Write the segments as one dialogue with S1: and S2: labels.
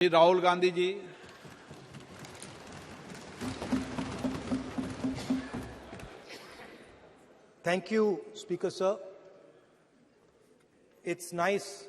S1: Rahul Gandhi ji.
S2: Thank you, Speaker Sir. It's nice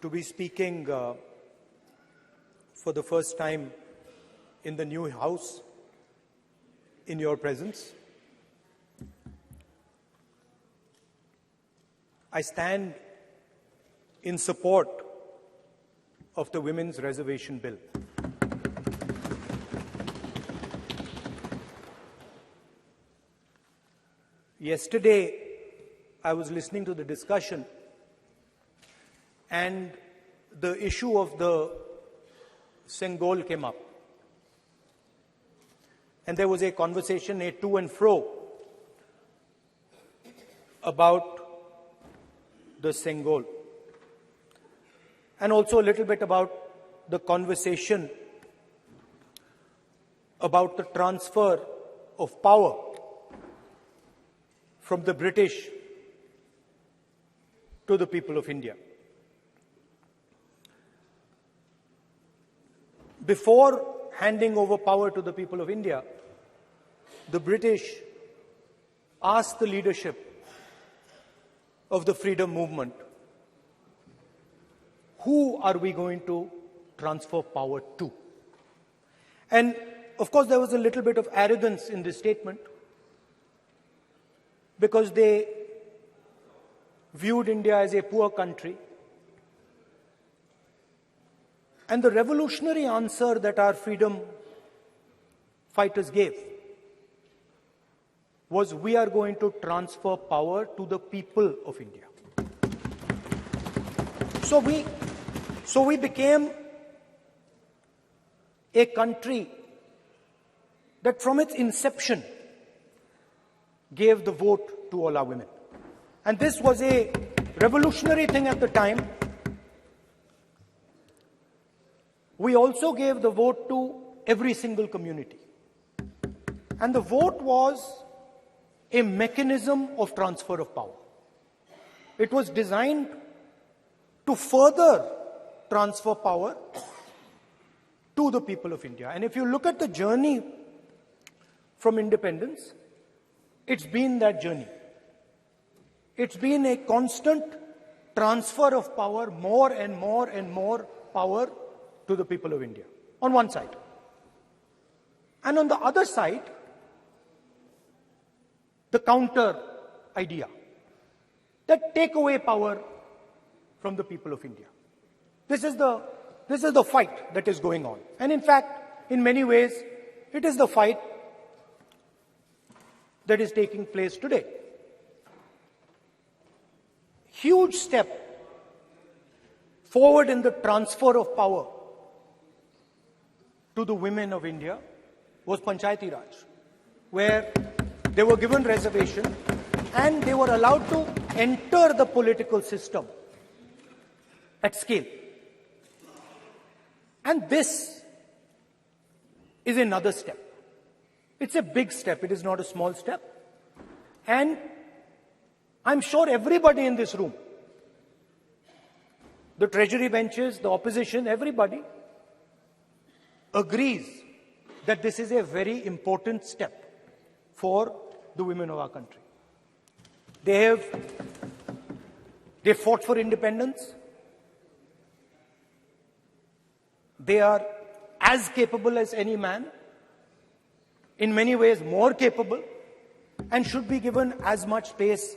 S2: to be speaking for the first time in the new House in your presence. I stand in support of the Women's Reservation Bill. Yesterday, I was listening to the discussion, and the issue of the Sengol came up. And there was a conversation, a to and fro, about the Sengol. And also a little bit about the conversation about the transfer of power from the British to the people of India. Before handing over power to the people of India, the British asked the leadership of the freedom movement, who are we going to transfer power to? And of course, there was a little bit of arrogance in this statement, because they viewed India as a poor country. And the revolutionary answer that our freedom fighters gave was, we are going to transfer power to the people of India. So we became a country that from its inception gave the vote to all our women. And this was a revolutionary thing at the time. We also gave the vote to every single community. And the vote was a mechanism of transfer of power. It was designed to further transfer power to the people of India. And if you look at the journey from independence, it's been that journey. It's been a constant transfer of power, more and more and more power to the people of India, on one side. And on the other side, the counter idea, that take away power from the people of India. This is the fight that is going on. And in fact, in many ways, it is the fight that is taking place today. Huge step forward in the transfer of power to the women of India was Panchayati Raj, where they were given reservation and they were allowed to enter the political system at scale. And this is another step. It's a big step. It is not a small step. And I'm sure everybody in this room, the treasury benches, the opposition, everybody agrees that this is a very important step for the women of our country. They fought for independence. They are as capable as any man, in many ways more capable, and should be given as much space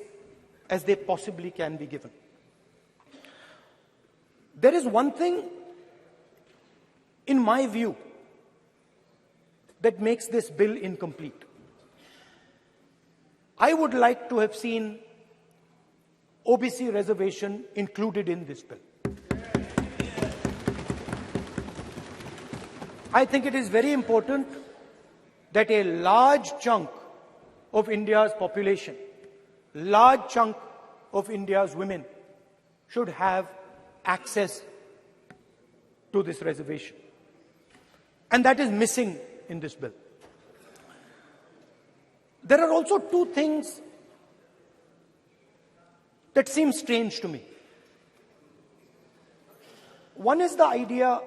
S2: as they possibly can be given. There is one thing, in my view, that makes this bill incomplete. I would like to have seen OBC reservation included in this bill. I think it is very important that a large chunk of India's population, large chunk of India's women should have access to this reservation. And that is missing in this bill. There are also two things that seem strange to me. One is the idea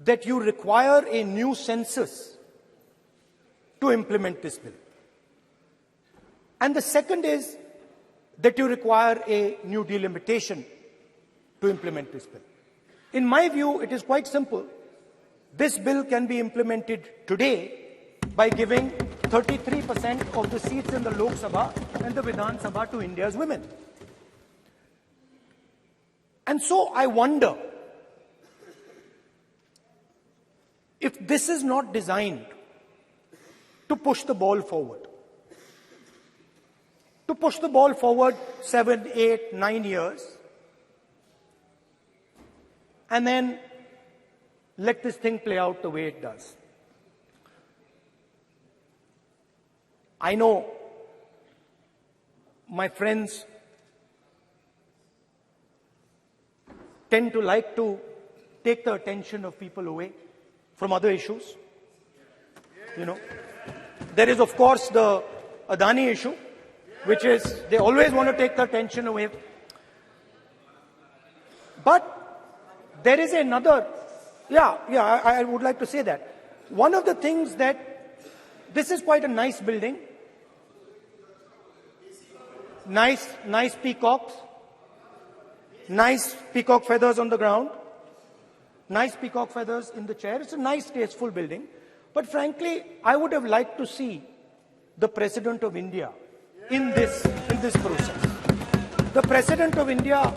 S2: that you require a new census to implement this bill. And the second is that you require a new delimitation to implement this bill. In my view, it is quite simple. This bill can be implemented today by giving 33% of the seats in the Lok Sabha and the Vidhan Sabha to India's women. And so I wonder if this is not designed to push the ball forward. To push the ball forward 7, 8, 9 years, and then let this thing play out the way it does. I know my friends tend to like to take the attention of people away from other issues. You know, there is of course the Adani issue, which is they always want to take the attention away. But there is another, I would like to say that. One of the things that, this is quite a nice building. Nice peacocks. Nice peacock feathers on the ground. Nice peacock feathers in the chair. It's a nice, tasteful building. But frankly, I would have liked to see the President of India in this process. The President of India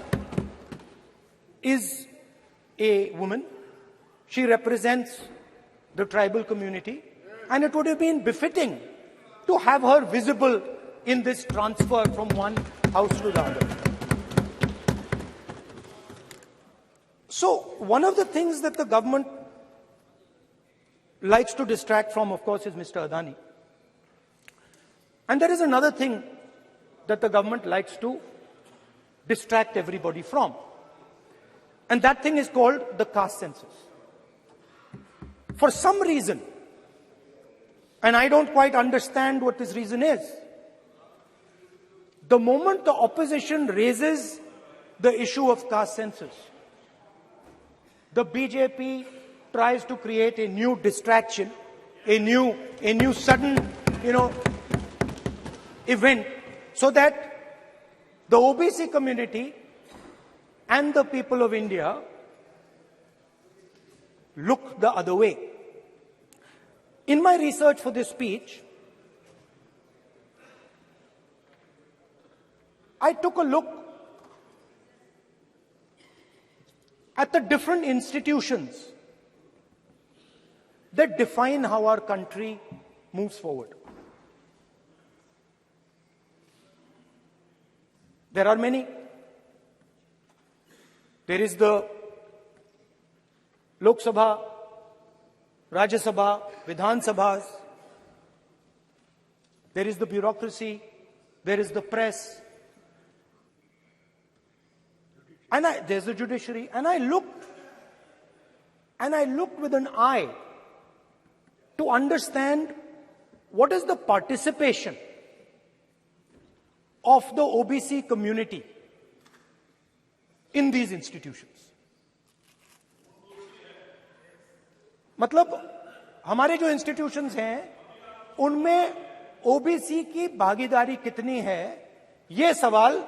S2: is a woman. She represents the tribal community, and it would have been befitting to have her visible in this transfer from one house to the other. So one of the things that the government likes to distract from, of course, is Mr. Adani. And there is another thing that the government likes to distract everybody from. And that thing is called the caste census. For some reason, and I don't quite understand what this reason is, the moment the opposition raises the issue of caste census, the BJP tries to create a new distraction, a new sudden, event, so that the OBC community and the people of India look the other way. In my research for this speech, I took a look at the different institutions that define how our country moves forward. There are many. There is the Lok Sabha, Rajya Sabha, Vidhan Sabhas. There is the bureaucracy. There is the press. And there's the judiciary. And I looked with an eye to understand what is the participation of the OBC community in these institutions. मतलब हमारे जो institutions हैं उनमें OBC की भागीदारी कितनी है, ये सवाल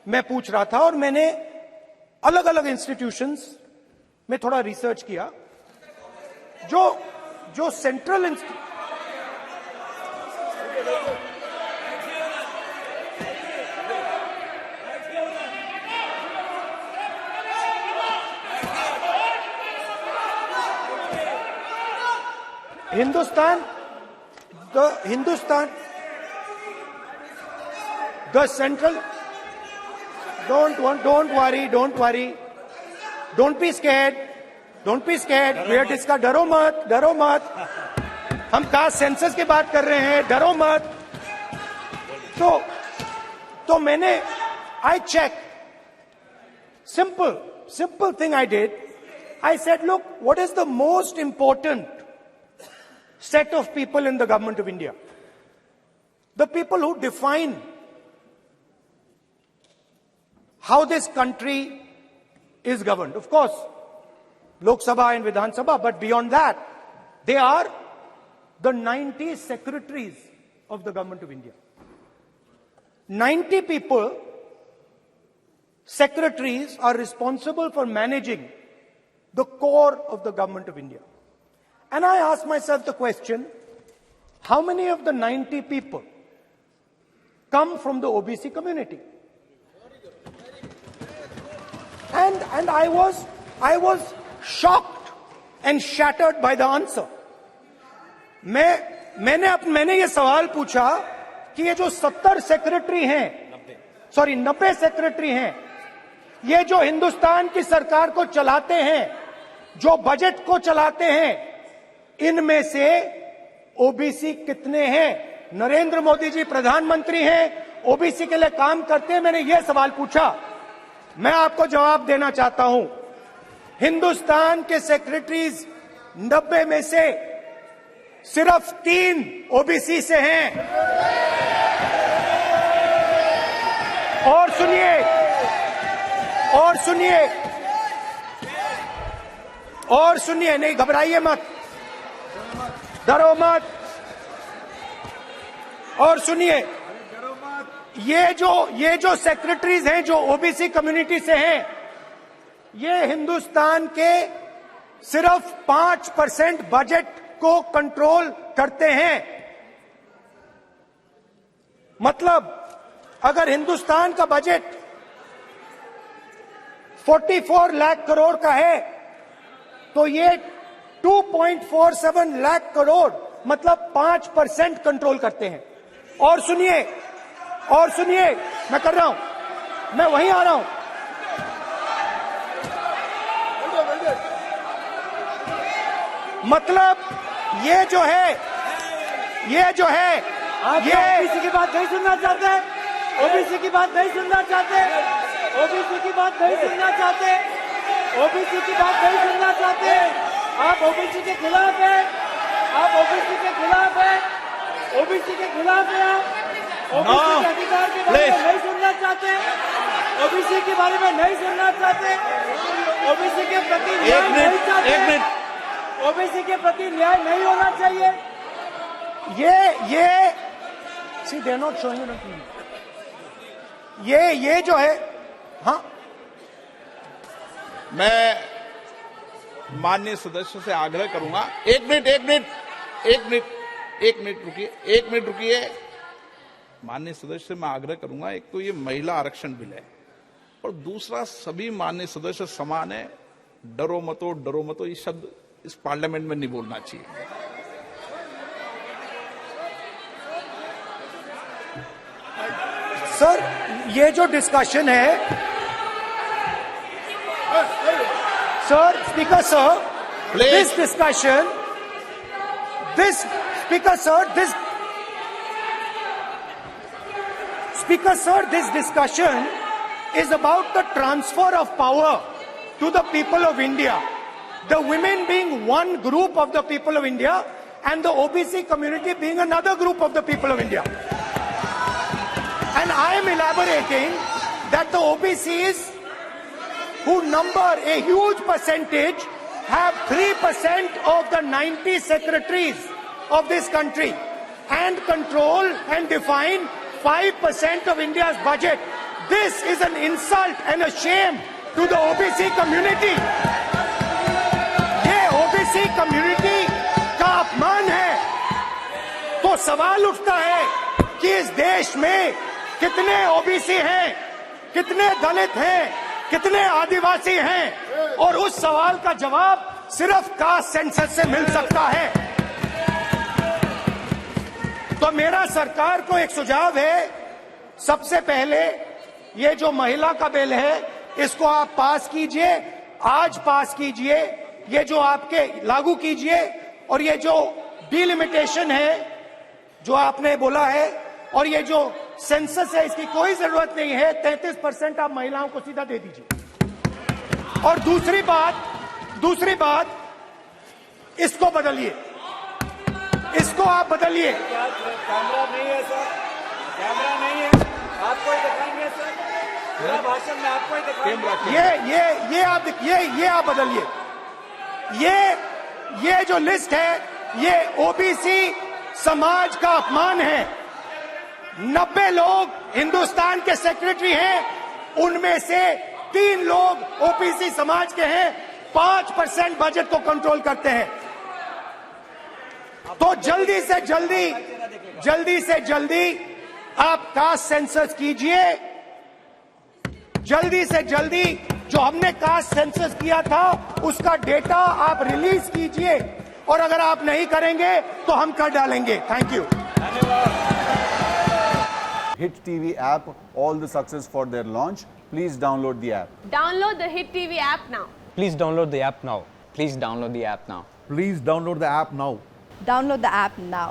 S2: मैं पूछ रहा था और मैंने अलग अलग इंस्टीट्यूशंस में थोड़ा रिसर्च किया. जो central the central, don't worry, don't be scared, we are discussing, डरो मत, हम कास्ट सेंसस की बात कर रहे हैं, डरो मत. तो मैंने, I checked, simple thing I did. I said, look, what is the most important set of people in the government of India? The people who define how this country is governed. Of course, Lok Sabha and Vidhan Sabha, but beyond that, they are the 90 secretaries of the government of India. 90 people, secretaries, are responsible for managing the core of the government of India. And I ask myself the question, how many of the 90 people come from the OBC community? And I was shocked and shattered by the answer. मैंने ये सवाल पूछा कि ये जो 70 secretary हैं, 90 secretary हैं, ये जो हिंदुस्तान की सरकार को चलाते हैं, जो बजट को चलाते हैं, इनमें से ओबीसी कितने हैं? नरेंद्र मोदी जी प्रधानमंत्री हैं, ओबीसी के लिए काम करते हैं? मैंने ये सवाल पूछा। मैं आपको जवाब देना चाहता हूं, हिंदुस्तान के सेक्रेटरीज 90 में से सिर्फ 3 ओबीसी से हैं। और सुनिए, नहीं घबराइए मत, डरो मत। और सुनिए, ये जो सेक्रेटरीज हैं जो ओबीसी कम्युनिटी से हैं, ये हिंदुस्तान के सिर्फ 5% बजट को कंट्रोल करते हैं। मतलब अगर हिंदुस्तान का बजट 44 लाख करोड़ का है, तो ये 2.47 लाख करोड़ मतलब 5% कंट्रोल करते हैं। और सुनिए, मैं कर रहा हूं, मैं वहीं आ रहा हूं। मतलब ये जो है
S1: ओबीसी की बात नहीं सुनना चाहते, ओबीसी की बात नहीं सुनना चाहते, ओबीसी की बात नहीं सुनना चाहते, ओबीसी की बात नहीं सुनना चाहते। आप ओबीसी के खिलाफ हैं, आप ओबीसी के खिलाफ हैं, ओबीसी के खिलाफ हैं। आप ओबीसी के अधिकार के बारे में नहीं सुनना चाहते, ओबीसी के बारे में नहीं सुनना चाहते, ओबीसी के प्रति न्याय नहीं चाहते, ओबीसी के प्रति न्याय नहीं होना चाहिए।
S2: ये सी दे नॉट शोइंग ये जो है, हाँ,
S3: मैं माननीय सदस्य से आग्रह करूंगा, एक मिनट रुकिए। माननीय सदस्य से मैं आग्रह करूंगा, एक तो ये महिला आरक्षण बिल है, और दूसरा सभी माननीय सदस्य समान है। डरो मतो ये शब्द इस पार्लियामेंट में नहीं बोलना चाहिए।
S2: सर, ये जो डिस्कशन है, sir, speaker sir, this discussion, this discussion is about the transfer of power to the people of India. The women being one group of the people of India and the OBC community being another group of the people of India. And I am elaborating that the OBCs, who number a huge percentage, have 3% of the 90 secretaries of this country and control and define 5% of India's budget. This is an insult and a shame to the OBC community. ये OBC community का अपमान है। तो सवाल उठता है कि इस देश में कितने ओबीसी हैं, कितने दलित हैं, कितने आदिवासी हैं, और उस सवाल का जवाब सिर्फ कास्ट सेंसस से मिल सकता है। तो मेरा सरकार को एक सुझाव है, सबसे पहले ये जो महिला का बिल है, इसको आप पास कीजिए, आज पास कीजिए, ये जो आपके लागू कीजिए, और ये जो डिलिमिटेशन है जो आपने बोला है, और ये जो सेंसस है, इसकी कोई जरूरत नहीं है। 33% आप महिलाओं को सीधा दे दीजिए। और दूसरी बात, इसको बदलिए, इसको आप बदलिए।
S1: कैमरा नहीं है सर, कैमरा नहीं है, आपको दिखाएंगे सर। पूरा भाषण में आपको ही दिखाई
S3: कैमरा
S2: ये आप बदलिए। ये जो लिस्ट है ये ओबीसी समाज का अपमान है। 90 लोग हिंदुस्तान के सेक्रेटरी हैं, उनमें से 3 लोग ओबीसी समाज के हैं, 5% बजट को कंट्रोल करते हैं। तो जल्दी से जल्दी आप कास्ट सेंसस कीजिए, जल्दी से जल्दी जो हमने कास्ट सेंसस किया था उसका डेटा आप रिलीज कीजिए, और अगर आप नहीं करेंगे तो हम कर डालेंगे। Thank you.
S4: Hit TV app, all the success for their launch. Please download the app.
S5: Download the Hit TV app now.
S6: Please download the app now.
S7: Please download the app now.
S8: Please download the app now.
S5: Download the app now.